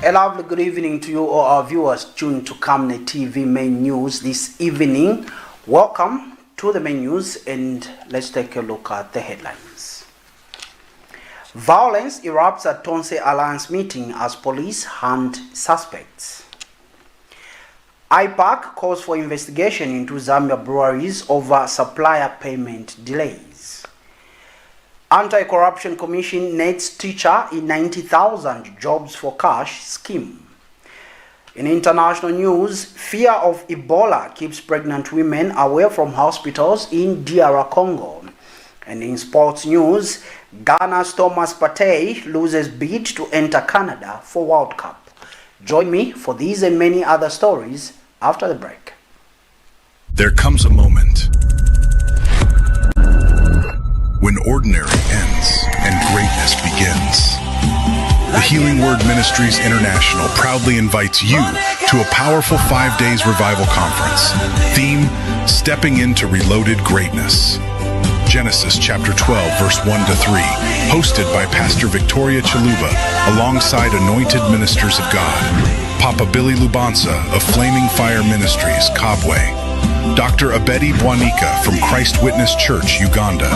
A lovely good evening to you all our viewers tuned to Camnet TV main news this evening. Welcome to the main news and let's take a look at the headlines. Violence erupts at TONSE Alliance meeting as police hunt suspects. AIPAC calls for investigation into Zambia breweries over supplier payment delays. Anti-Corruption Commission nets teacher in 90,000 jobs for cash scheme. In international news, fear of Ebola keeps pregnant women away from hospitals in DR Congo. And in sports news, Ghana's Thomas Partey loses bid to enter Canada for World Cup. Join me for these and many other stories after the break. There comes a moment when ordinary ends and greatness begins. The Healing Word Ministries International proudly invites you to a powerful 5 days revival conference. Theme, Stepping into Reloaded Greatness. Genesis chapter 12, verse 1 to 3, hosted by Pastor Victoria Chaluba, alongside anointed ministers of God, Papa Billy Lubanza of Flaming Fire Ministries, Kabwe, Dr. Abedi Bwanika from Christ Witness Church, Uganda,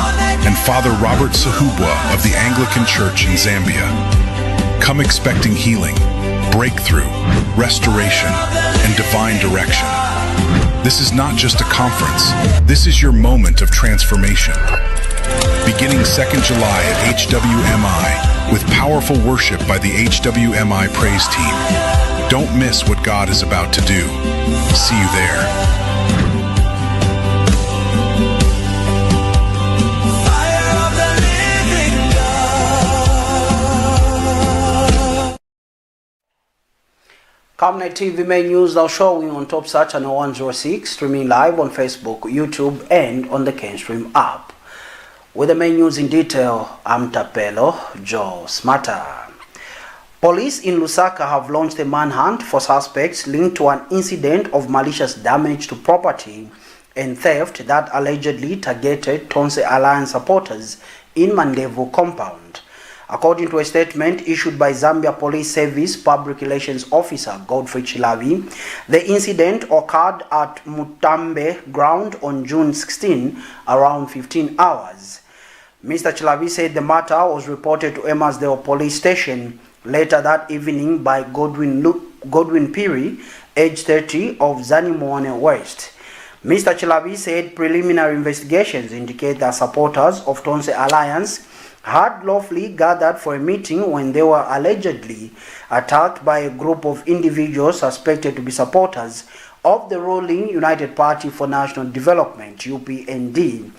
and Father Robert Sahubwa of the Anglican Church in Zambia. Come expecting healing, breakthrough, restoration, and divine direction. This is not just a conference. This is your moment of transformation. Beginning 2nd July at HWMI with powerful worship by the HWMI praise team. Don't miss what God is about to do. See you there. Camnet TV main news now showing on Top Search channel 106, streaming live on Facebook, YouTube, and on the Kenstream app. With the main news in detail, I'm Tapelo Joe Smarter. Police in Lusaka have launched a manhunt for suspects linked to an incident of malicious damage to property and theft that allegedly targeted TONSE Alliance supporters in Mandevu compound. According to a statement issued by Zambia Police Service Public Relations Officer Godfrey Chilavi, the incident occurred at Mutambe ground on June 16 around 15 hours. Mr. Chilavi said the matter was reported to Emersdale Police Station later that evening by Godwin Piri, age 30, of Zanimone West. Mr. Chilavi said preliminary investigations indicate that supporters of TONSE Alliance had lawfully gathered for a meeting when they were allegedly attacked by a group of individuals suspected to be supporters of the ruling United Party for National Development, UPND.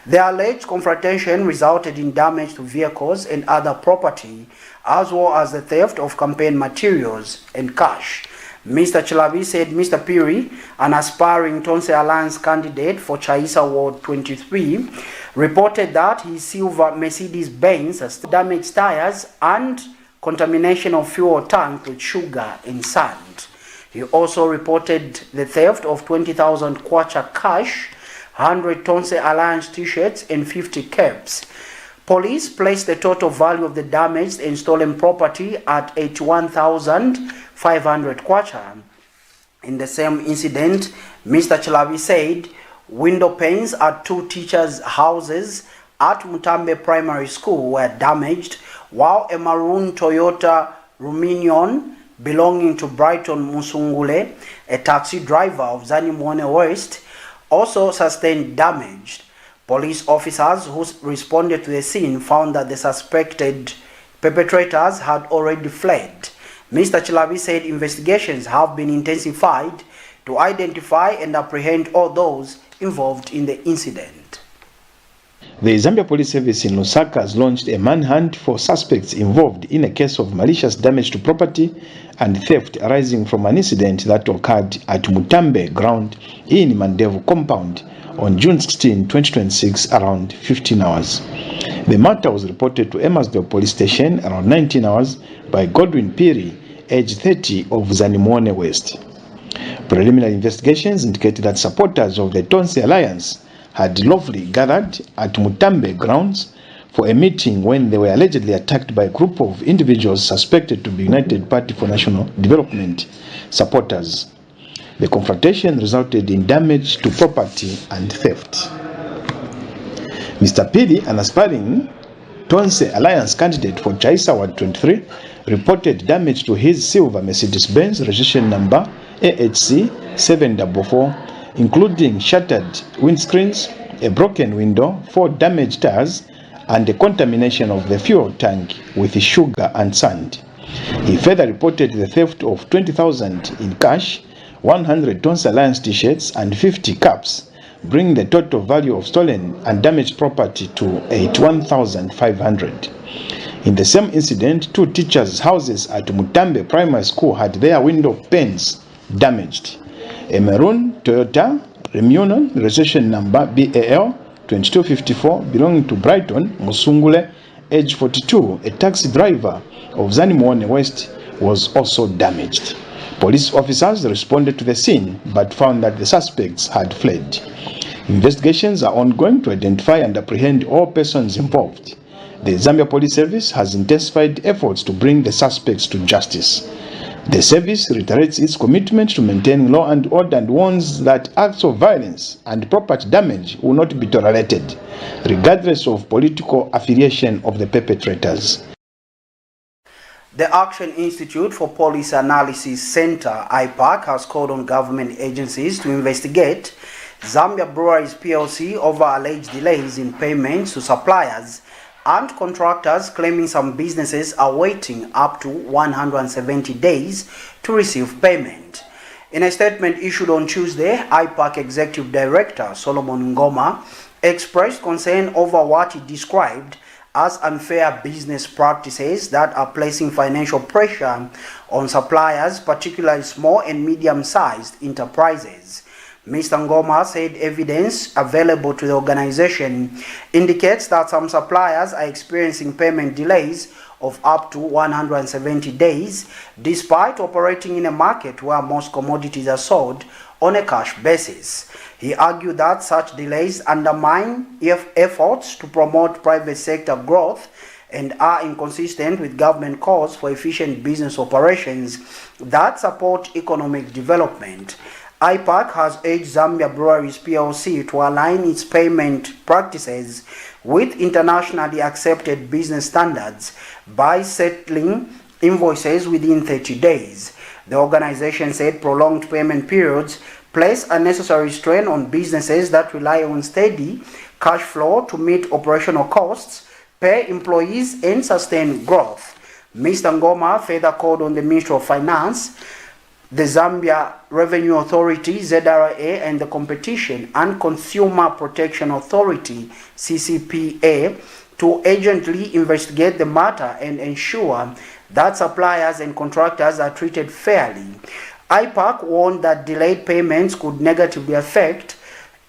The alleged confrontation resulted in damage to vehicles and other property, as well as the theft of campaign materials and cash. Mr. Chilavi said Mr. Piri, an aspiring TONSE Alliance candidate for Chaisa Ward 23, reported that his silver Mercedes-Benz has damaged tires and contamination of fuel tank with sugar and sand. He also reported the theft of 20,000 kwacha cash, 100 TONSE Alliance t-shirts and 50 caps. Police placed the total value of the damaged and stolen property at 81,500 kwacha. In the same incident, Mr. Chilavi said window panes at two teachers' houses at Mutambe Primary School were damaged, while a maroon Toyota Ruminion belonging to Brighton Musungule, a taxi driver of Zanimone West, also sustained damage. Police officers who responded to the scene found that the suspected perpetrators had already fled. Mr. Chilavi said investigations have been intensified to identify and apprehend all those involved in the incident. The Zambia Police Service in Lusaka has launched a manhunt for suspects involved in a case of malicious damage to property and theft arising from an incident that occurred at Mutambe ground in Mandevu compound on June 16, 2026 around 15 hours. The matter was reported to Emersdale Police Station around 19 hours by Godwin Piri, age 30, of Zanimone West. Preliminary investigations indicated that supporters of the TONSE Alliance had lawfully gathered at Mutambe grounds for a meeting when they were allegedly attacked by a group of individuals suspected to be United Party for National Development supporters. The confrontation resulted in damage to property and theft. Mr. Pili, an aspiring TONSE Alliance candidate for Chaisa Ward 23, reported damage to his silver Mercedes-Benz registration number AHC 744, including shattered windscreens, a broken window, 4 damaged tires, and the contamination of the fuel tank with sugar and sand. He further reported the theft of 20,000 in cash, 100 TONSE Alliance t-shirts, and 50 caps, bringing the total value of stolen and damaged property to 81,500. In the same incident, 2 teachers' houses at Mutambe Primary School had their window panes damaged. A maroon Toyota Remunon, registration number BAL 2254, belonging to Brighton Musungule, age 42, a taxi driver of Zanimone West, was also damaged. Police officers responded to the scene but found that the suspects had fled. Investigations are ongoing to identify and apprehend all persons involved. The Zambia Police Service has intensified efforts to bring the suspects to justice. The service reiterates its commitment to maintaining law and order and warns that acts of violence and property damage will not be tolerated, regardless of political affiliation of the perpetrators. The Action Institute for Policy Analysis Center, AIPAC, has called on government agencies to investigate Zambia Breweries PLC over alleged delays in payments to suppliers and contractors, claiming some businesses are waiting up to 170 days to receive payment. In a statement issued on Tuesday, AIPAC Executive Director Solomon Ngoma expressed concern over what he described as unfair business practices that are placing financial pressure on suppliers, particularly small and medium-sized enterprises. Mr. Ngoma said evidence available to the organization indicates that some suppliers are experiencing payment delays of up to 170 days, despite operating in a market where most commodities are sold on a cash basis. He argued that such delays undermine efforts to promote private sector growth and are inconsistent with government calls for efficient business operations that support economic development. AIPAC has urged Zambia Breweries PLC to align its payment practices with internationally accepted business standards by settling invoices within 30 days. The organization said prolonged payment periods place unnecessary strain on businesses that rely on steady cash flow to meet operational costs, pay employees, and sustain growth. Mr. Ngoma further called on the Ministry of Finance, the Zambia Revenue Authority, ZRA, and the Competition and Consumer Protection Authority, CCPA, to urgently investigate the matter and ensure that suppliers and contractors are treated fairly. AIPAC warned that delayed payments could negatively affect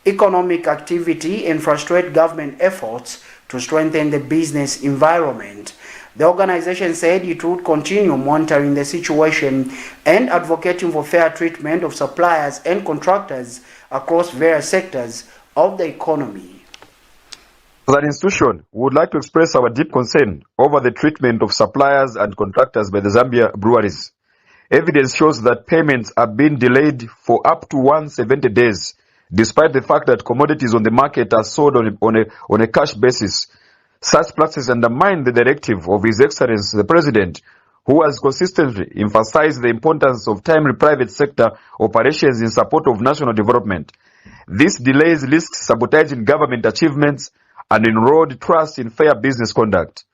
economic activity and frustrate government efforts to strengthen the business environment. The organization said it would continue monitoring the situation and advocating for fair treatment of suppliers and contractors across various sectors of the economy. As an institution, we would like to express our deep concern over the treatment of suppliers and contractors by the Zambia Breweries. Evidence shows that payments are being delayed for up to 170 days, despite the fact that commodities on the market are sold on a cash basis. Such practices undermine the directive of His Excellency the President, who has consistently emphasized the importance of timely private sector operations in support of national development. These delays risk sabotaging government achievements and erode trust in fair business conduct.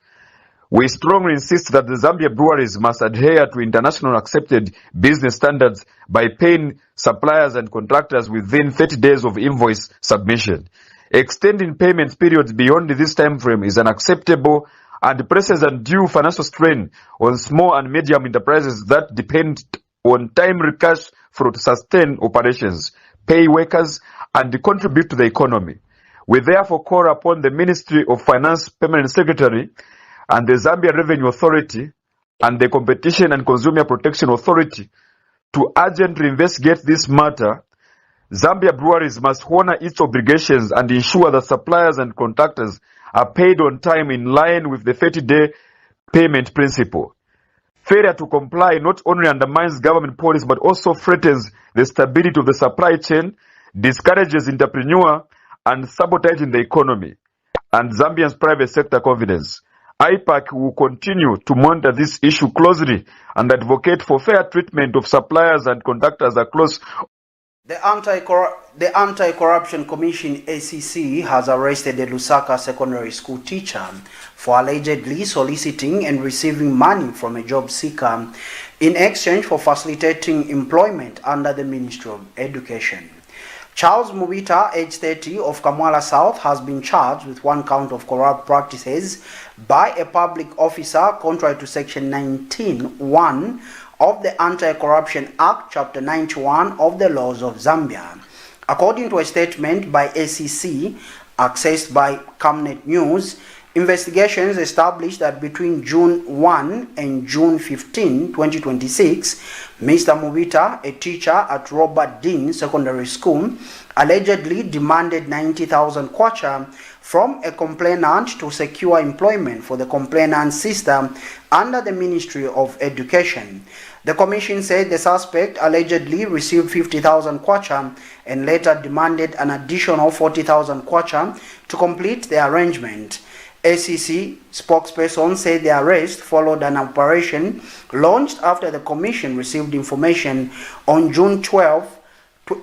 We strongly insist that the Zambia Breweries must adhere to international accepted business standards by paying suppliers and contractors within 30 days of invoice submission. Extending payment periods beyond this time frame is unacceptable and places undue financial strain on small and medium enterprises that depend on timely cash flow to sustain operations, pay workers, and contribute to the economy. We therefore call upon the Ministry of Finance Permanent Secretary and the Zambia Revenue Authority and the Competition and Consumer Protection Authority to urgently investigate this matter. Zambia Breweries must honor its obligations and ensure that suppliers and contractors are paid on time in line with the 30-day payment principle. Failure to comply not only undermines government policy but also threatens the stability of the supply chain, discourages entrepreneur, and sabotages the economy and Zambia's private sector confidence. AIPAC will continue to monitor this issue closely and advocate for fair treatment of suppliers and contractors across. The Anti-Corruption Commission ACC has arrested a Lusaka secondary school teacher for allegedly soliciting and receiving money from a job seeker in exchange for facilitating employment under the Ministry of Education. Charles Mubita, age 30, of Kamwala South, has been charged with 1 count of corrupt practices by a public officer contrary to Section 19(1) of the Anti-Corruption Act, Chapter 91 of the laws of Zambia. According to a statement by ACC, accessed by Camnet News, investigations established that between June 1 and June 15, 2026, Mr. Mubita, a teacher at Robert Dean Secondary School, allegedly demanded 90,000 kwacha from a complainant to secure employment for the complainant's sister under the Ministry of Education. The commission said the suspect allegedly received 50,000 kwacha and later demanded an additional 40,000 kwacha to complete the arrangement. ACC spokesperson said the arrest followed an operation launched after the commission received information on June 12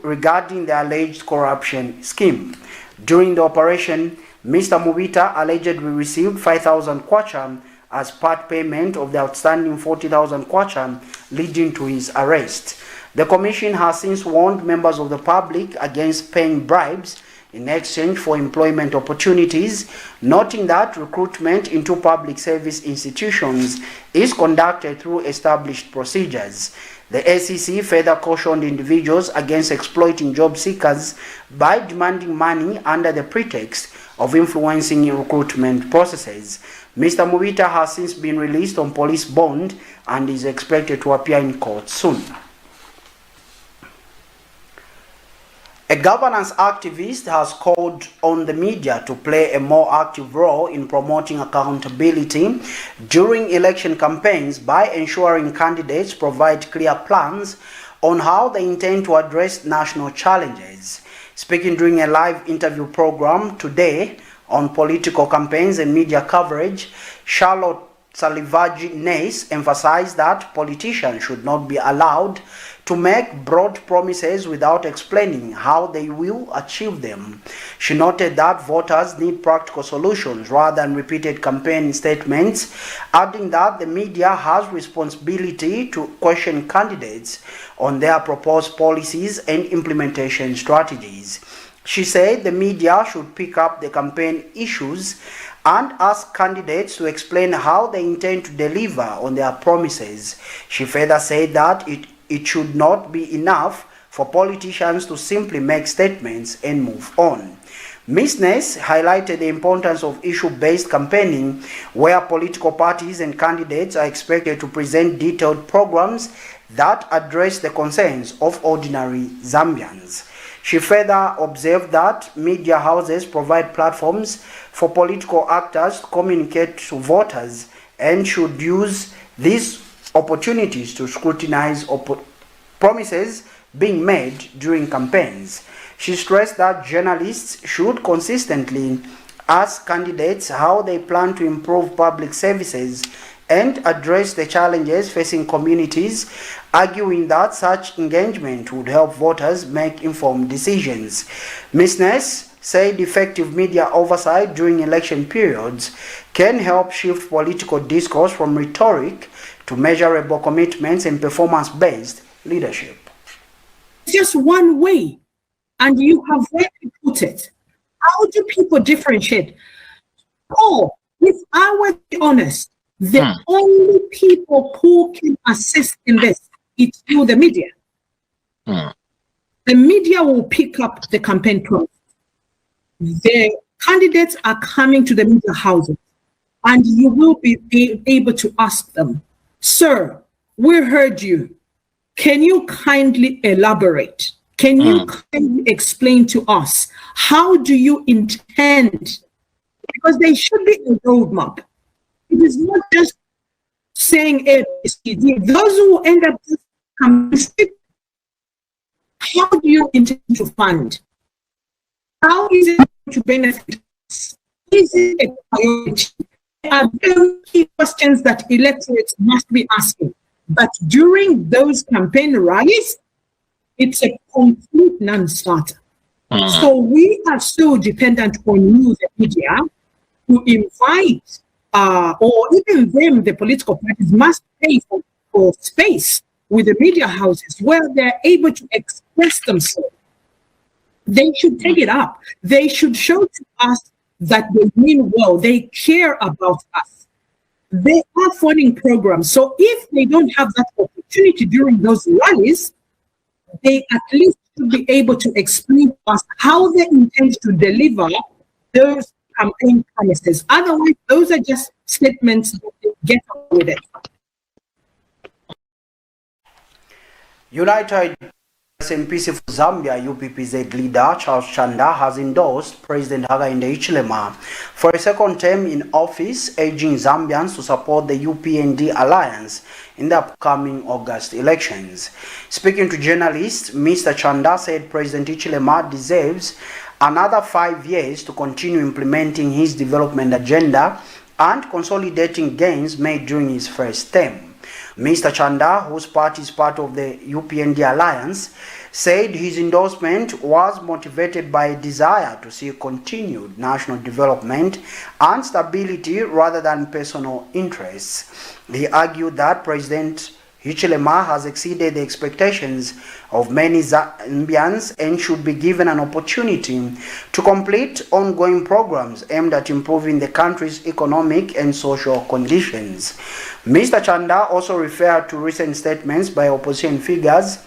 regarding the alleged corruption scheme. During the operation, Mr. Mubita allegedly received 5,000 kwacha as part payment of the outstanding 40,000 kwacha, leading to his arrest. The commission has since warned members of the public against paying bribes in exchange for employment opportunities, noting that recruitment into public service institutions is conducted through established procedures. The ACC further cautioned individuals against exploiting job seekers by demanding money under the pretext of influencing recruitment processes. Mr. Mubita has since been released on police bond and is expected to appear in court soon. A governance activist has called on the media to play a more active role in promoting accountability during election campaigns by ensuring candidates provide clear plans on how they intend to address national challenges. Speaking during a live interview program today on political campaigns and media coverage, Charlotte Salivaji Nace emphasized that politicians should not be allowed to make broad promises without explaining how they will achieve them. She noted that voters need practical solutions rather than repeated campaign statements, adding that the media has responsibility to question candidates on their proposed policies and implementation strategies. She said the media should pick up the campaign issues and ask candidates to explain how they intend to deliver on their promises. She further said that it should not be enough for politicians to simply make statements and move on. Ms. Ness highlighted the importance of issue-based campaigning, where political parties and candidates are expected to present detailed programs that address the concerns of ordinary Zambians. She further observed that media houses provide platforms for political actors to communicate to voters and should use these opportunities to scrutinize promises being made during campaigns. She stressed that journalists should consistently ask candidates how they plan to improve public services and address the challenges facing communities, arguing that such engagement would help voters make informed decisions. Ms. Ness said effective media oversight during election periods can help shift political discourse from rhetoric to measurable commitments and performance-based leadership. It's just one way, and you have rightly put it. How do people differentiate? Oh, if I were to be honest, the only people who can assist in this is through the media. The media will pick up the campaign process. The candidates are coming to the media houses, and you will be able to ask them, "Sir, we heard you. Can you kindly elaborate? Can you kindly explain to us, how do you intend to because there should be a roadmap. It is not just saying ABCD. Those who end up coming, how do you intend to fund? How is it to benefit us? Is it a priority? There are very key questions that electorates must be asking. But during those campaign rallies, it's a complete non-starter. So we are so dependent on you, the media, to invite, or even them, the political parties, must pay for space with the media houses where they're able to express themselves. They should take it up. They should show to us that they mean well. They care about us. They are funding programs. So if they don't have that opportunity during those rallies, they at least should be able to explain to us how they intend to deliver those campaign promises. Otherwise, those are just statements that they get on with it. United SNPC for Zambia UPPZ leader Charles Chanda has endorsed President Hakainde Hichilema for a second term in office, urging Zambians to support the UPND alliance in the upcoming August elections. Speaking to journalists, Mr. Chanda said President Hichilema deserves another 5 years to continue implementing his development agenda and consolidating gains made during his first term. Mr. Chanda, whose party is part of the UPND alliance, said his endorsement was motivated by a desire to see continued national development and stability rather than personal interests. He argued that President Hichilema has exceeded the expectations of many Zambians and should be given an opportunity to complete ongoing programs aimed at improving the country's economic and social conditions. Mr. Chanda also referred to recent statements by opposition figures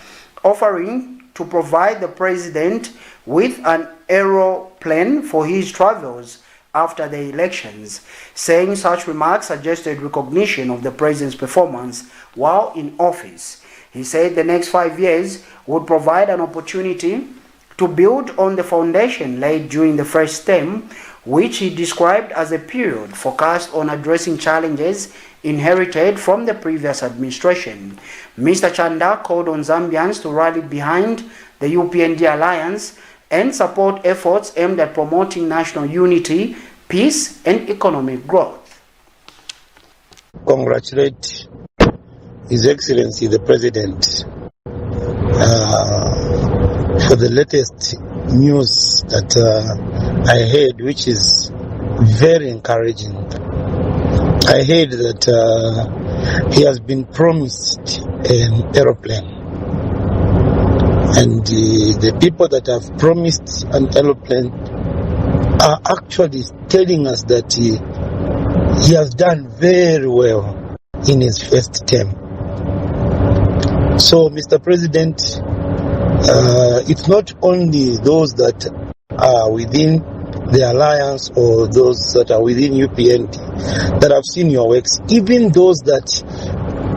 offering to provide the president with an aeroplane for his travels after the elections, saying such remarks suggested recognition of the president's performance while in office. He said the next 5 years would provide an opportunity to build on the foundation laid during the first term, which he described as a period focused on addressing challenges inherited from the previous administration. Mr. Chanda called on Zambians to rally behind the UPND alliance and support efforts aimed at promoting national unity, peace, and economic growth. Congratulate His Excellency the President for the latest news that I heard, which is very encouraging. I heard that he has been promised an aeroplane. And the people that have promised an aeroplane are actually telling us that he has done very well in his first term. So, Mr. President, it's not only those that are within the alliance or those that are within UPND that have seen your works, even those that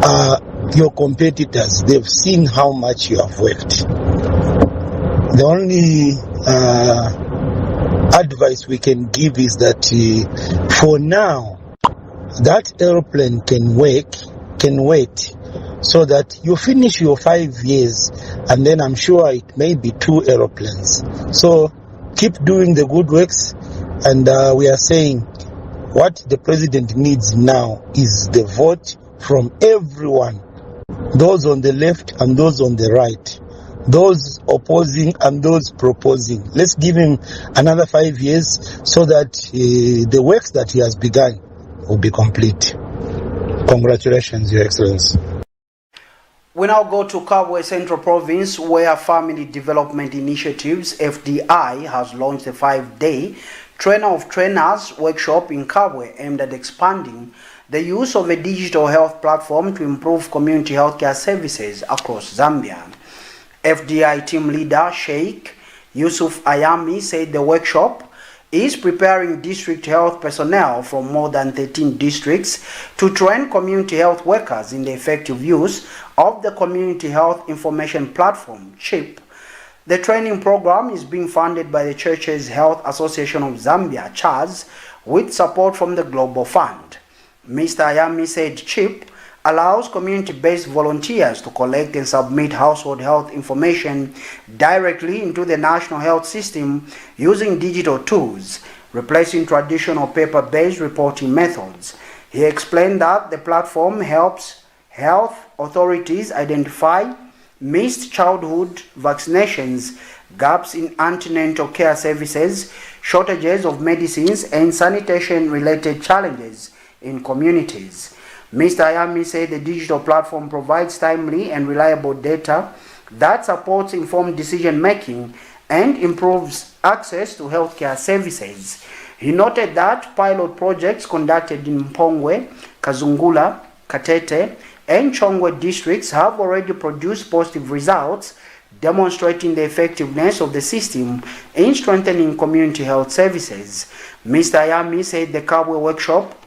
are your competitors, they've seen how much you have worked. The only advice we can give is that for now, that aeroplane can wait, so that you finish your 5 years, and then I'm sure it may be 2 aeroplanes. So keep doing the good works, and we are saying what the president needs now is the vote from everyone, those on the left and those on the right, those opposing and those proposing. Let's give him another 5 years so that the works that he has begun will be complete. Congratulations, Your Excellency. We now go to Kabwe Central Province, where Family Development Initiatives, FDI, has launched a 5-day Trainer of Trainers workshop in Kabwe aimed at expanding the use of a digital health platform to improve community healthcare services across Zambia. FDI team leader Sheikh Yusuf Ayami said the workshop is preparing district health personnel from more than 13 districts to train community health workers in the effective use of the Community Health Information Platform, CHIP. The training program is being funded by the Churches Health Association of Zambia, CHAZ, with support from the Global Fund. Mr. Ayami said CHIP allows community-based volunteers to collect and submit household health information directly into the national health system using digital tools, replacing traditional paper-based reporting methods. He explained that the platform helps health authorities identify missed childhood vaccinations, gaps in antenatal care services, shortages of medicines, and sanitation-related challenges in communities. Mr. Ayami said the digital platform provides timely and reliable data that supports informed decision-making and improves access to healthcare services. He noted that pilot projects conducted in Mpongwe, Kazungula, Katete, and Chongwe districts have already produced positive results, demonstrating the effectiveness of the system in strengthening community health services. Mr. Ayami said the Kabwe workshop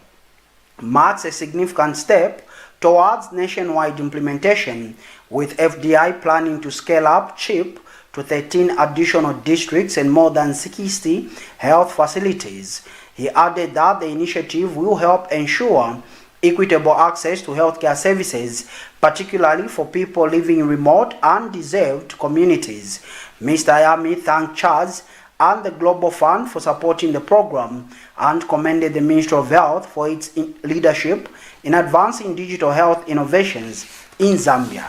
marks a significant step towards nationwide implementation, with FDI planning to scale up CHIP to 13 additional districts and more than 60 health facilities. He added that the initiative will help ensure equitable access to healthcare services, particularly for people living in remote and undeserved communities. Mr. Ayami thanked CHAZ and the Global Fund for supporting the program and commended the Ministry of Health for its leadership in advancing digital health innovations in Zambia.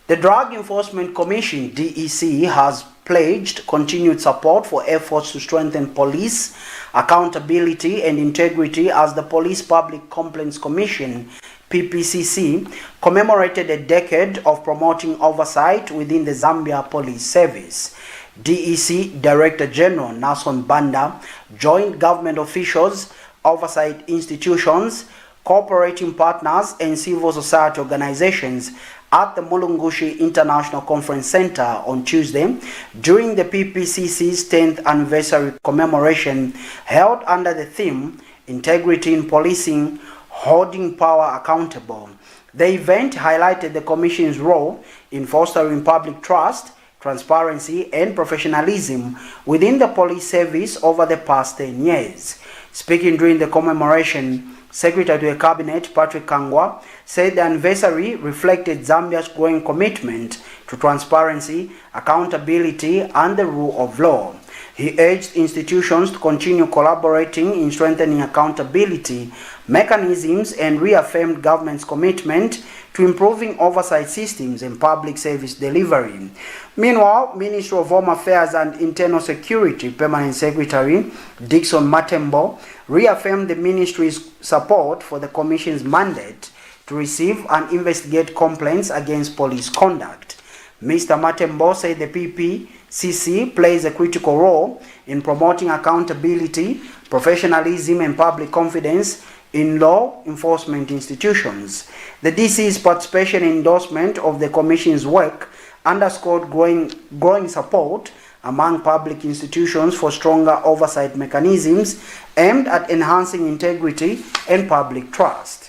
The Drug Enforcement Commission, DEC, has pledged continued support for efforts to strengthen police accountability and integrity as the Police Public Complaints Commission, PPCC, commemorated a decade of promoting oversight within the Zambia Police Service. DEC Director General Nason Banda joined government officials, oversight institutions, cooperating partners, and civil society organizations at the Mulungushi International Conference Center on Tuesday during the PPCC's 10th anniversary commemoration held under the theme Integrity in Policing, Holding Power Accountable. The event highlighted the Commission's role in fostering public trust, transparency, and professionalism within the police service over the past 10 years. Speaking during the commemoration, Secretary to the Cabinet Patrick Kangwa said the anniversary reflected Zambia's growing commitment to transparency, accountability, and the rule of law. He urged institutions to continue collaborating in strengthening accountability mechanisms and reaffirmed government's commitment to improving oversight systems and public service delivery. Meanwhile, Ministry of Home Affairs and Internal Security Permanent Secretary Dixon Matembo reaffirmed the ministry's support for the Commission's mandate to receive and investigate complaints against police conduct. Mr. Matembo said the PPCC plays a critical role in promoting accountability, professionalism, and public confidence in law enforcement institutions. The DC's participation and endorsement of the Commission's work underscored growing support among public institutions for stronger oversight mechanisms aimed at enhancing integrity and public trust.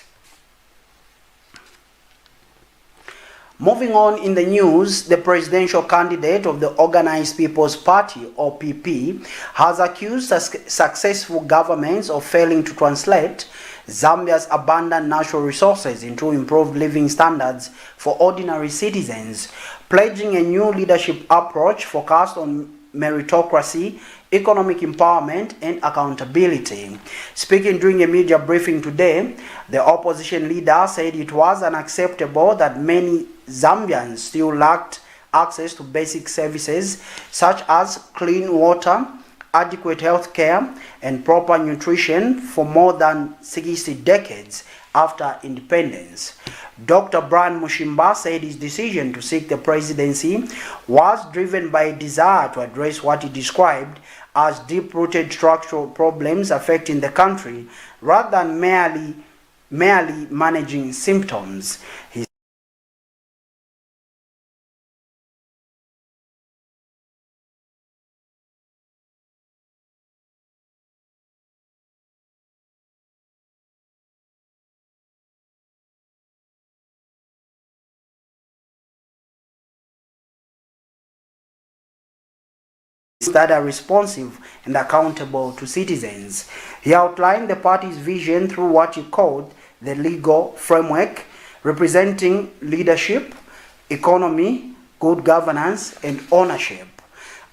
Moving on in the news, the presidential candidate of the Organized People's Party, OPP, has accused successful governments of failing to translate Zambia's abundant natural resources into improved living standards for ordinary citizens, pledging a new leadership approach focused on meritocracy, economic empowerment, and accountability. Speaking during a media briefing today, the opposition leader said it was unacceptable that many Zambians still lacked access to basic services such as clean water, adequate health care, and proper nutrition for more than 60 decades after independence. Dr. Brian Mushimba said his decision to seek the presidency was driven by a desire to address what he described as deep-rooted structural problems affecting the country rather than merely managing symptoms. He that are responsive and accountable to citizens. He outlined the party's vision through what he called the legal framework, representing leadership, economy, good governance, and ownership.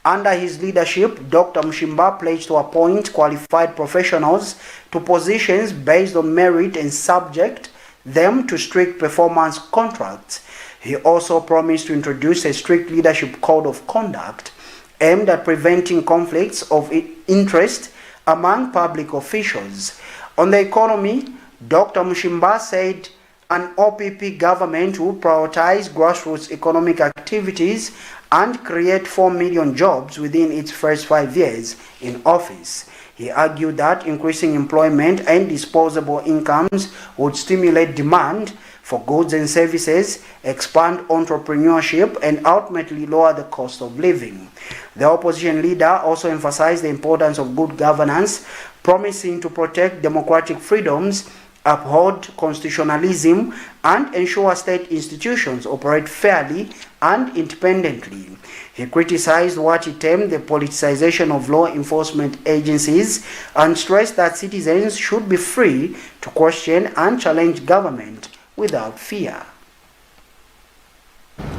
Under his leadership, Dr. Mushimba pledged to appoint qualified professionals to positions based on merit and subject them to strict performance contracts. He also promised to introduce a strict leadership code of conduct aimed at preventing conflicts of interest among public officials. On the economy, Dr. Mushimba said an OPP government will prioritize grassroots economic activities and create 4 million jobs within its first 5 years in office. He argued that increasing employment and disposable incomes would stimulate demand for goods and services, expand entrepreneurship, and ultimately lower the cost of living. The opposition leader also emphasized the importance of good governance, promising to protect democratic freedoms, uphold constitutionalism, and ensure state institutions operate fairly and independently. He criticized what he termed the politicization of law enforcement agencies and stressed that citizens should be free to question and challenge government without fear.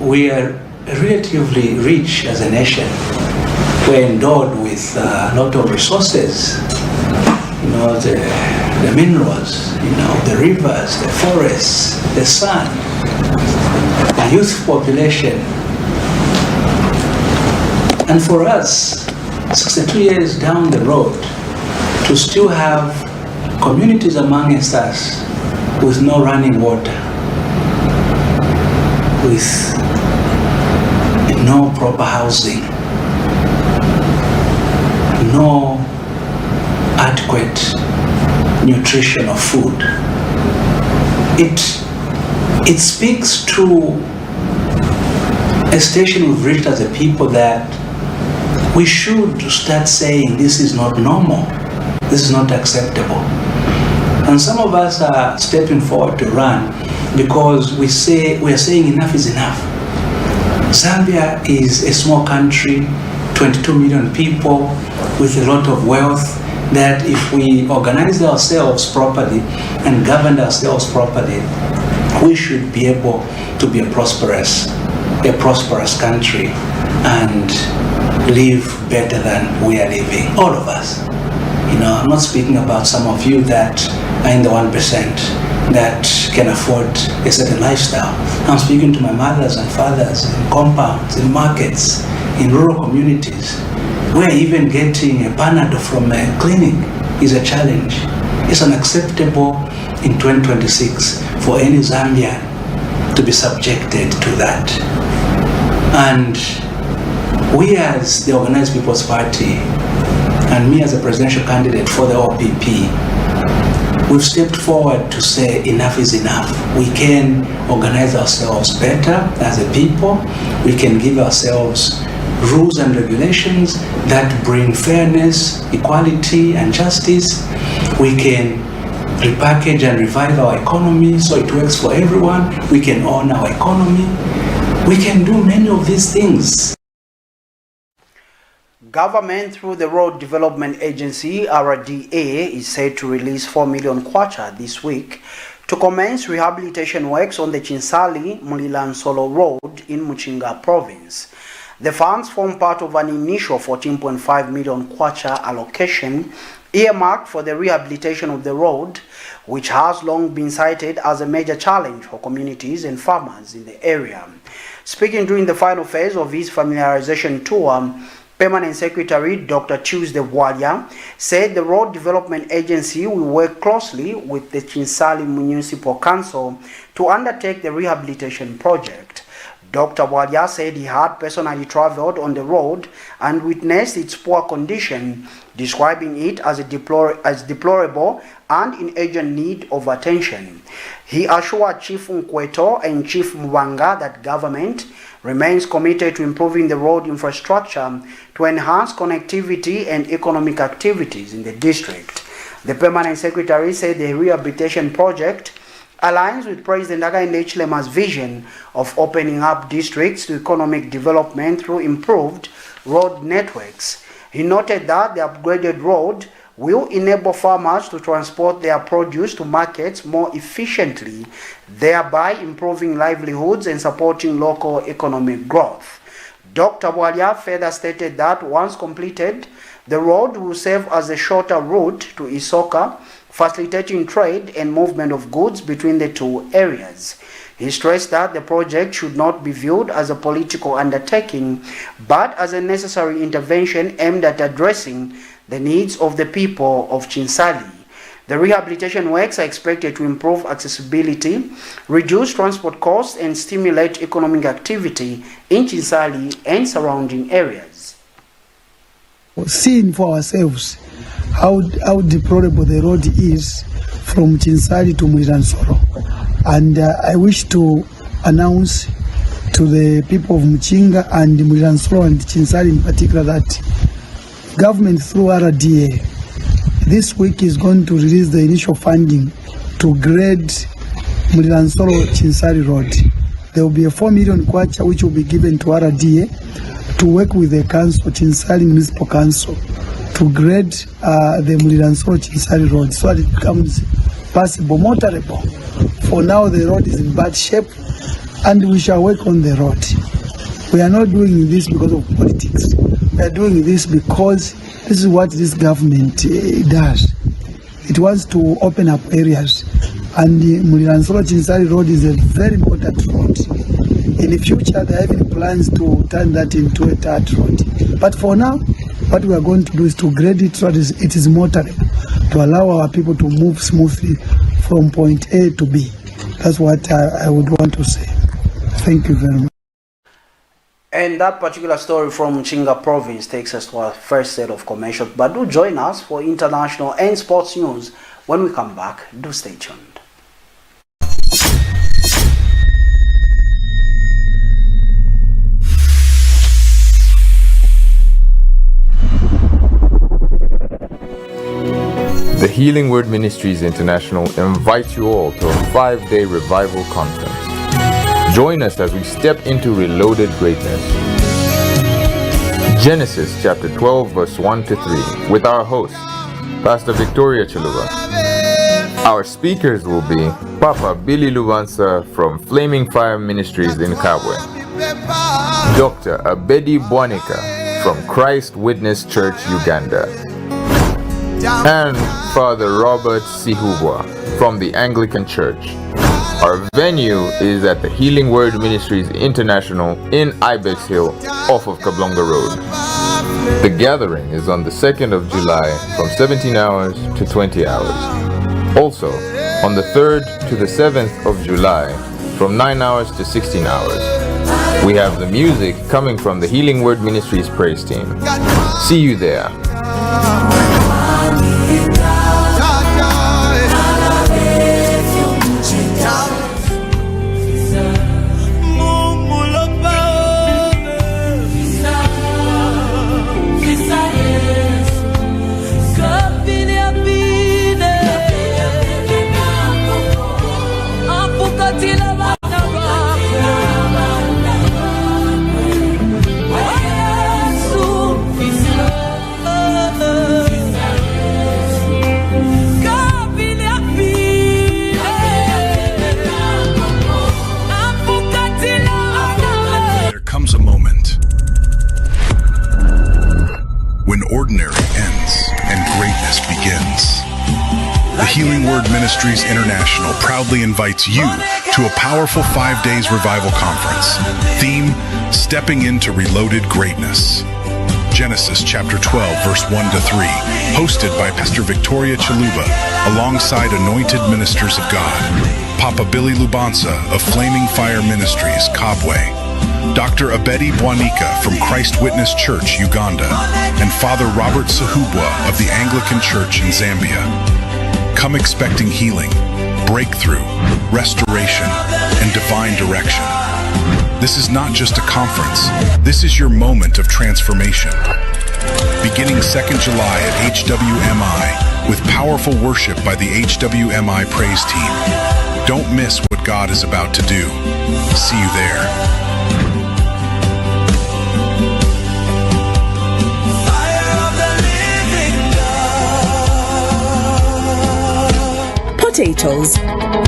We are relatively rich as a nation. We're endowed with a lot of resources. The minerals, the rivers, the forests, the sun, the youth population. And for us, 62 years down the road, to still have communities amongst us with no running water, with no proper housing, no adequate nutrition of food. It speaks to a station we've reached as a people that we should start saying this is not normal, this is not acceptable. And some of us are stepping forward to run because we are saying enough is enough. Zambia is a small country, 22 million people with a lot of wealth, that if we organize ourselves properly and govern ourselves properly, we should be able to be a prosperous country and live better than we are living, all of us. I'm not speaking about some of you that are in the 1% that can afford a certain lifestyle. I'm speaking to my mothers and fathers in compounds, in markets, in rural communities, where even getting a Panadol from a clinic is a challenge. It's unacceptable in 2026 for any Zambian to be subjected to that. And we as the Organized People's Party, and me as a presidential candidate for the OPP, we've stepped forward to say enough is enough. We can organize ourselves better as a people. We can give ourselves rules and regulations that bring fairness, equality, and justice. We can repackage and revive our economy so it works for everyone. We can own our economy. We can do many of these things. Government through the Road Development Agency, RDA, is said to release 4 million kwacha this week to commence rehabilitation works on the Chinsali-Mulilansolo Road in Muchinga Province. The funds form part of an initial 14.5 million kwacha allocation earmarked for the rehabilitation of the road, which has long been cited as a major challenge for communities and farmers in the area. Speaking during the final phase of his familiarization tour, Permanent Secretary Dr. Tuesday Bwalia said the Road Development Agency will work closely with the Chinsali Municipal Council to undertake the rehabilitation project. Dr. Bwalia said he had personally traveled on the road and witnessed its poor condition, describing it as deplorable and in urgent need of attention. He assured Chief Nkweto and Chief Mwanga that government remains committed to improving the road infrastructure to enhance connectivity and economic activities in the district. The Permanent Secretary said the rehabilitation project aligns with President Hakainde Hichilema's vision of opening up districts to economic development through improved road networks. He noted that the upgraded road will enable farmers to transport their produce to markets more efficiently, thereby improving livelihoods and supporting local economic growth. Dr. Bwalia further stated that once completed, the road will serve as a shorter route to Isoka, facilitating trade and movement of goods between the two areas. He stressed that the project should not be viewed as a political undertaking, but as a necessary intervention aimed at addressing the needs of the people of Chinsali. The rehabilitation works are expected to improve accessibility, reduce transport costs, and stimulate economic activity in Chinsali and surrounding areas. Seeing for ourselves how deplorable the road is from Chinsali to Mwilansoro. And I wish to announce to the people of Mchinga and Mwilansoro and Chinsali in particular that government through RDA this week is going to release the initial funding to grade Mwilansoro Chinsali Road. There will be a 4 million kwacha which will be given to RDA to work with the council, Chinsali Municipal Council, to grade the Mwilansoro Chinsali Road so that it becomes passable, motorable. For now, the road is in bad shape, and we shall work on the road. We are not doing this because of politics. We are doing this because this is what this government does. It wants to open up areas, and the Mwilansoro Chinsali Road is a very important road. In the future, they are having plans to turn that into a third road. But for now, what we are going to do is to grade it so that it is motorable, to allow our people to move smoothly from point A to B. That's what I would want to say. Thank you very much. And that particular story from Mchinga province takes us to our first set of commercials. But do join us for international and sports news when we come back. Do stay tuned. The Healing Word Ministries International invites you all to a 5-day revival conference. Join us as we step into reloaded greatness. Genesis chapter 12 verse 1 to 3 with our host, Pastor Victoria Chaluba. Our speakers will be Papa Billy Lubansa from Flaming Fire Ministries in Kabwe, Dr. Abedi Bwanika from Christ Witness Church, Uganda, and Father Robert Sihubwa from the Anglican Church. Our venue is at the Healing Word Ministries International in Ibex Hill off of Kablonga Road. The gathering is on the 2nd of July from 17 hours to 20 hours. Also, on the 3rd to the 7th of July from 9 hours to 16 hours. We have the music coming from the Healing Word Ministries praise team. See you there. Healing Word Ministries International proudly invites you to a powerful 5 days revival conference. Theme, Stepping into Reloaded Greatness. Genesis chapter 12 verse 1 to 3, hosted by Pastor Victoria Chaluba, alongside anointed ministers of God, Papa Billy Lubansa of Flaming Fire Ministries, Kabwe, Dr. Abedi Bwanika from Christ Witness Church, Uganda, and Father Robert Sihubwa of the Anglican Church in Zambia. Come expecting healing, breakthrough, restoration, and divine direction. This is not just a conference. This is your moment of transformation. Beginning 2nd July at HWMI with powerful worship by the HWMI praise team. Don't miss what God is about to do. See you there. potatoes,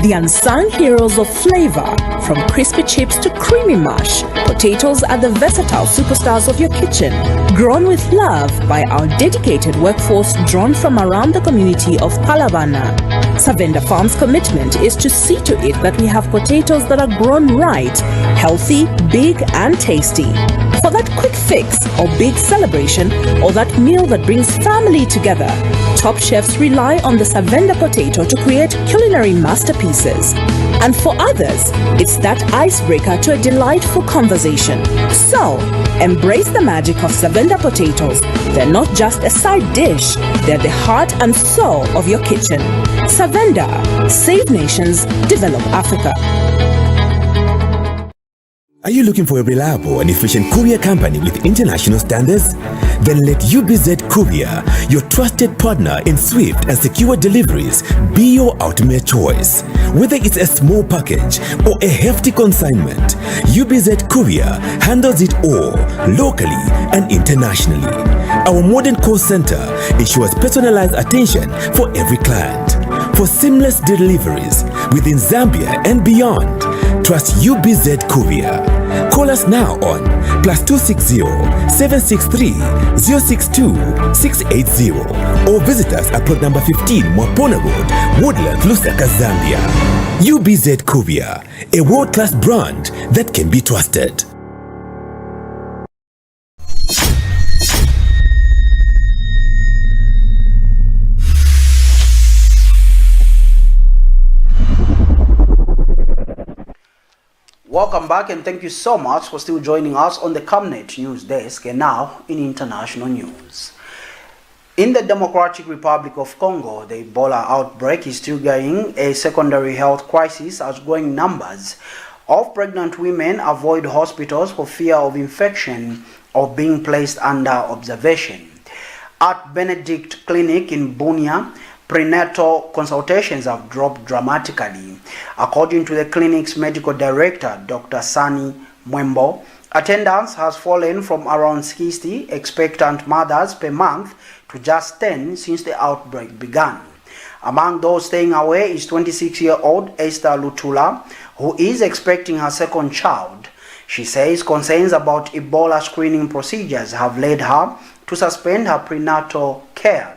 the unsung heroes of flavor. From crispy chips to creamy mash, potatoes are the versatile superstars of your kitchen. Grown with love by our dedicated workforce drawn from around the community of Palabana. Savenda Farms' commitment is to see to it that we have potatoes that are grown right, healthy, big and tasty. For that quick fix or big celebration or that meal that brings family together, top chefs rely on the Savenda potato to create culinary masterpieces. And for others, it's that icebreaker to a delightful conversation. So, embrace the magic of Savenda potatoes. They're not just a side dish, they're the heart and soul of your kitchen. Savenda, save nations, develop Africa. Are you looking for a reliable and efficient courier company with international standards? Then let UBZ Courier, your trusted partner in swift and secure deliveries, be your ultimate choice. Whether it's a small package or a hefty consignment, UBZ Courier handles it all, locally and internationally. Our modern call center ensures personalized attention for every client. For seamless deliveries within Zambia and beyond, trust UBZ Courier. Call us now on +260 763 062 680 or visit us at plot number 15 Mwapona Road, Woodland, Lusaka, Zambia. UBZ Courier, a world-class brand that can be trusted. Welcome back and thank you so much for still joining us on the Camnet News Desk. And now in international news. In the Democratic Republic of Congo, the Ebola outbreak is triggering a secondary health crisis as growing numbers of pregnant women avoid hospitals for fear of infection or being placed under observation. At Benedict Clinic in Bunia, prenatal consultations have dropped dramatically. According to the clinic's medical director, Dr. Sani Mwembo, attendance has fallen from around 60 expectant mothers per month to just 10 since the outbreak began. Among those staying away is 26-year-old Esther Lutula, who is expecting her second child. She says concerns about Ebola screening procedures have led her to suspend her prenatal care.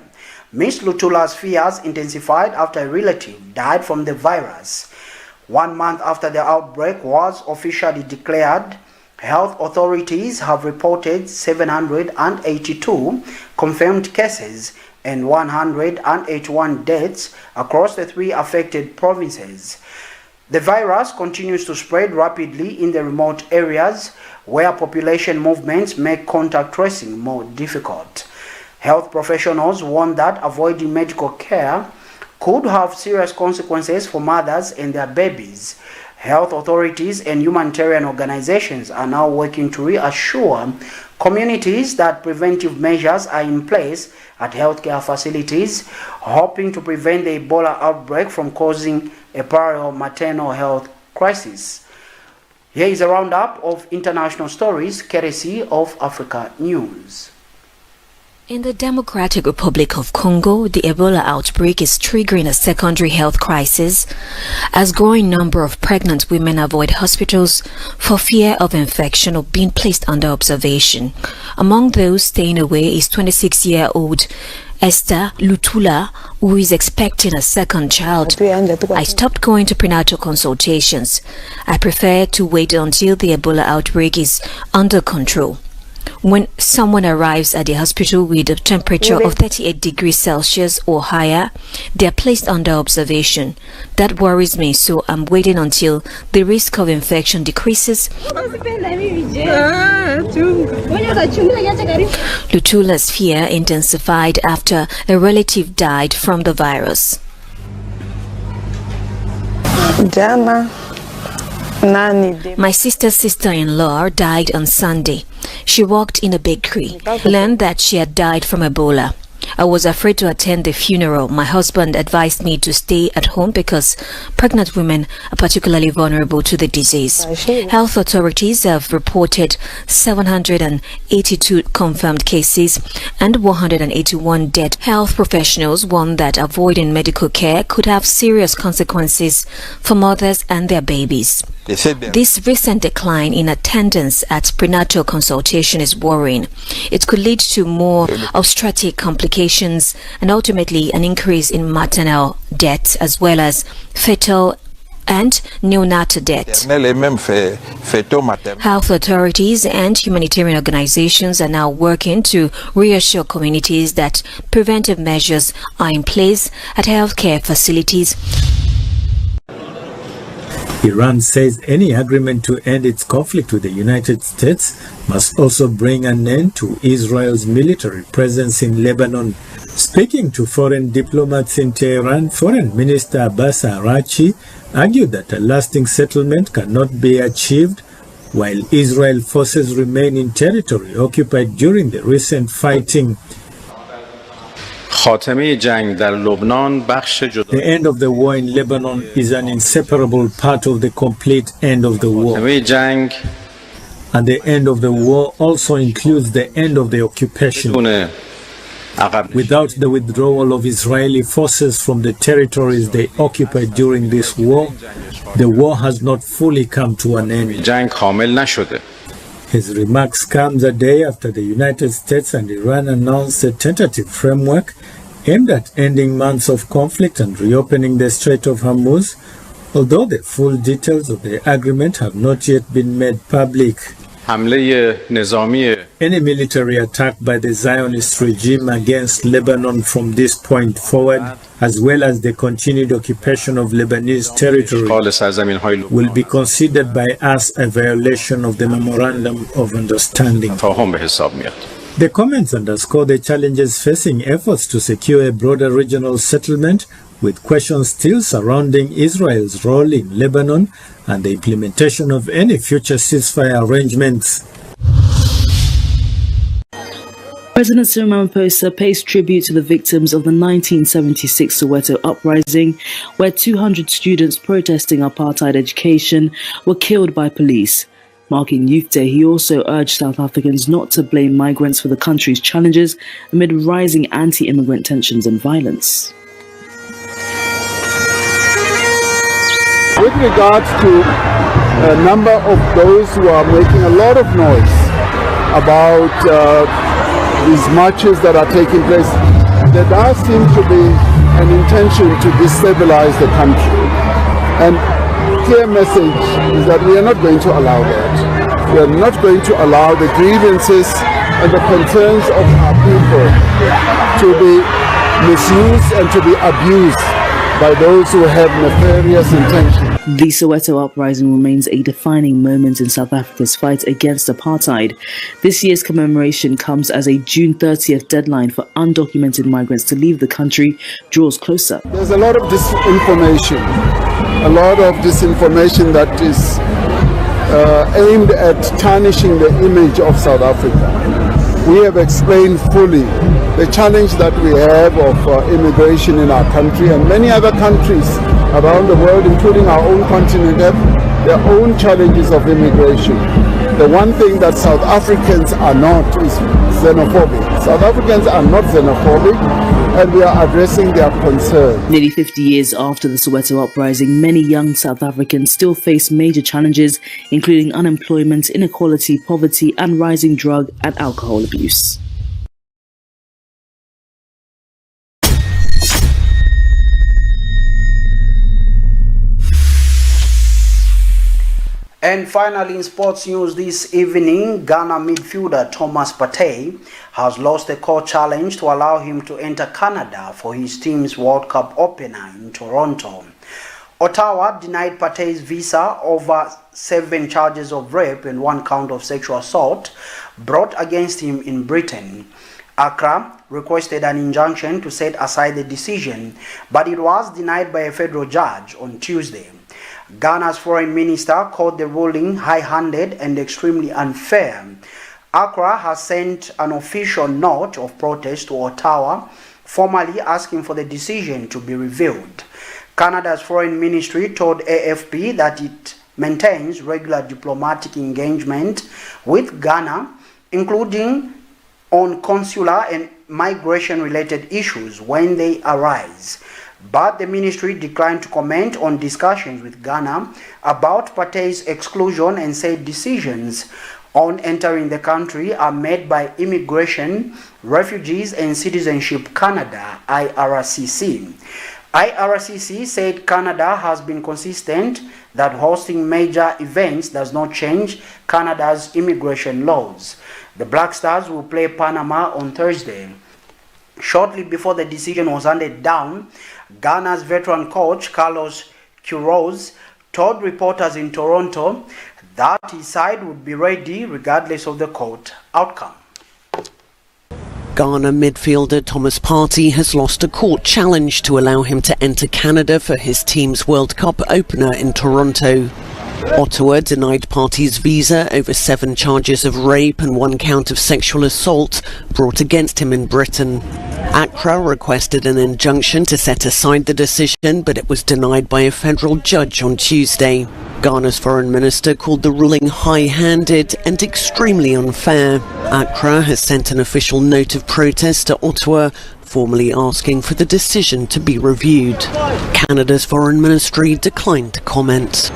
Ms. Lutula's fears intensified after a relative died from the virus. 1 month after the outbreak was officially declared, health authorities have reported 782 confirmed cases and 181 deaths across the 3 affected provinces. The virus continues to spread rapidly in the remote areas where population movements make contact tracing more difficult. Health professionals warn that avoiding medical care could have serious consequences for mothers and their babies. Health authorities and humanitarian organizations are now working to reassure communities that preventive measures are in place at healthcare facilities, hoping to prevent the Ebola outbreak from causing a parallel maternal health crisis. Here is a roundup of international stories courtesy of Africa News. In the Democratic Republic of Congo, the Ebola outbreak is triggering a secondary health crisis as growing number of pregnant women avoid hospitals for fear of infection or being placed under observation. Among those staying away is 26-year-old Esther Lutula, who is expecting a second child. I stopped going to prenatal consultations. I prefer to wait until the Ebola outbreak is under control. When someone arrives at the hospital with a temperature of 38 degrees Celsius or higher, they are placed under observation. That worries me, so I'm waiting until the risk of infection decreases. Lutula's fear intensified after a relative died from the virus. My sister's sister-in-law died on Sunday. She worked in a bakery, learned that she had died from Ebola. I was afraid to attend the funeral. My husband advised me to stay at home because pregnant women are particularly vulnerable to the disease. Health authorities have reported 782 confirmed cases and 181 dead. Health professionals warn that avoiding medical care could have serious consequences for mothers and their babies. This recent decline in attendance at prenatal consultation is worrying. It could lead to more obstetric complications and ultimately an increase in maternal death as well as fetal and neonatal death. Health authorities and humanitarian organizations are now working to reassure communities that preventive measures are in place at healthcare facilities. Iran says any agreement to end its conflict with the United States must also bring an end to Israel's military presence in Lebanon. Speaking to foreign diplomats in Tehran, Foreign Minister Abbas Araghchi argued that a lasting settlement cannot be achieved while Israel forces remain in territory occupied during the recent fighting. The end of the war in Lebanon is an inseparable part of the complete end of the war. And the end of the war also includes the end of the occupation. Without the withdrawal of Israeli forces from the territories they occupied during this war, the war has not fully come to an end. His remarks comes a day after the United States and Iran announced a tentative framework aimed at ending months of conflict and reopening the Strait of Hormuz, although the full details of the agreement have not yet been made public. Any military attack by the Zionist regime against Lebanon from this point forward, as well as the continued occupation of Lebanese territory, will be considered by us a violation of the Memorandum of Understanding. The comments underscore the challenges facing efforts to secure a broader regional settlement, with questions still surrounding Israel's role in Lebanon and the implementation of any future ceasefire arrangements. President Cyril Ramaphosa pays tribute to the victims of the 1976 Soweto uprising, where 200 students protesting apartheid education were killed by police. Marking Youth Day, he also urged South Africans not to blame migrants for the country's challenges amid rising anti-immigrant tensions and violence. With regards to a number of those who are making a lot of noise about these marches that are taking place, there does seem to be an intention to destabilize the country. And clear message is that we are not going to allow that. We are not going to allow the grievances and the concerns of our people to be misused and to be abused by those who have nefarious intentions. The Soweto uprising remains a defining moment in South Africa's fight against apartheid. This year's commemoration comes as a June 30th deadline for undocumented migrants to leave the country draws closer. There's a lot of disinformation, that is aimed at tarnishing the image of South Africa. We have explained fully the challenge that we have of immigration in our country, and many other countries around the world, including our own continent, have their own challenges of immigration. The one thing that South Africans are not is xenophobic. South Africans are not xenophobic, and we are addressing their concerns. Nearly 50 years after the Soweto uprising, many young South Africans still face major challenges, including unemployment, inequality, poverty, and rising drug and alcohol abuse. And finally, in sports news this evening, Ghana midfielder Thomas Partey has lost a court challenge to allow him to enter Canada for his team's World Cup opener in Toronto. Ottawa denied Partey's visa over 7 charges of rape and 1 count of sexual assault brought against him in Britain. Accra requested an injunction to set aside the decision, but it was denied by a federal judge on Tuesday. Ghana's foreign minister called the ruling high-handed and extremely unfair, Accra has sent an official note of protest to Ottawa, formally asking for the decision to be reviewed. Canada's foreign ministry told AFP that it maintains regular diplomatic engagement with Ghana, including on consular and migration-related issues when they arise. But the ministry declined to comment on discussions with Ghana about PARTEY's exclusion and said decisions on entering the country are made by Immigration, Refugees and Citizenship Canada, IRCC. IRCC said Canada has been consistent that hosting major events does not change Canada's immigration laws. The Black Stars will play Panama on Thursday. Shortly before the decision was handed down, Ghana's veteran coach Carlos Queiroz told reporters in Toronto that his side would be ready regardless of the court outcome. Ghana midfielder Thomas Partey has lost a court challenge to allow him to enter Canada for his team's World Cup opener in Toronto. Ottawa denied Partey's visa over 7 charges of rape and 1 count of sexual assault brought against him in Britain. Accra requested an injunction to set aside the decision, but it was denied by a federal judge on Tuesday. Ghana's foreign minister called the ruling high-handed and extremely unfair. Accra has sent an official note of protest to Ottawa, formally asking for the decision to be reviewed. Canada's foreign ministry declined to comment.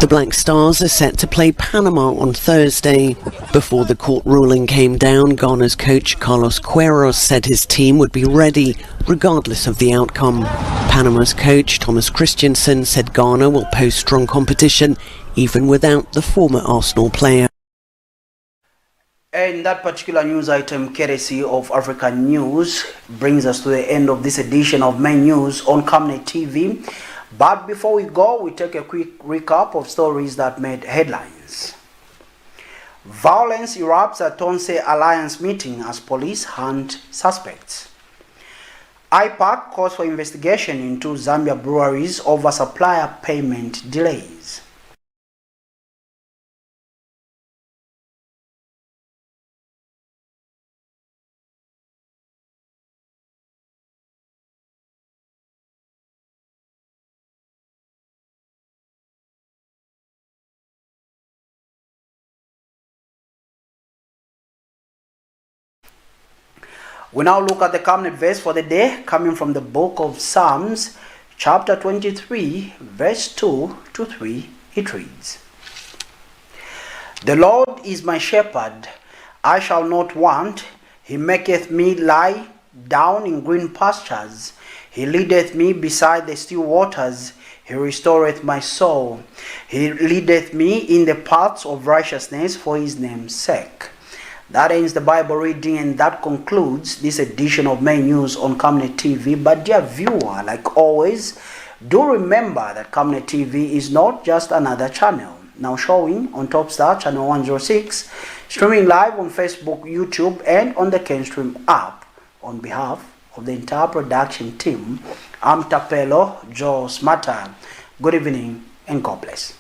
The Black Stars are set to play Panama on Thursday. Before the court ruling came down, Ghana's coach Carlos Queiroz said his team would be ready regardless of the outcome. Panama's coach Thomas Christiansen said Ghana will pose strong competition even without the former Arsenal player. And that particular news item, courtesy of African News, brings us to the end of this edition of Main News on Camnet TV. But before we go, we take a quick recap of stories that made headlines. Violence erupts at TONSE Alliance meeting as police hunt suspects. AIPAC calls for investigation into Zambia breweries over supplier payment delays. We now look at the Camnet verse for the day, coming from the book of Psalms, chapter 23, verse 2 to 3. It reads, "The Lord is my shepherd, I shall not want. He maketh me lie down in green pastures. He leadeth me beside the still waters. He restoreth my soul. He leadeth me in the paths of righteousness for his name's sake." That ends the Bible reading, and that concludes this edition of Main News on Camnet TV. But dear viewer, like always, do remember that Camnet TV is not just another channel. Now showing on Topstar channel 106, streaming live on Facebook, YouTube, and on the CanStream app. On behalf of the entire production team, I'm Tapelo Joe Smata. Good evening and God bless.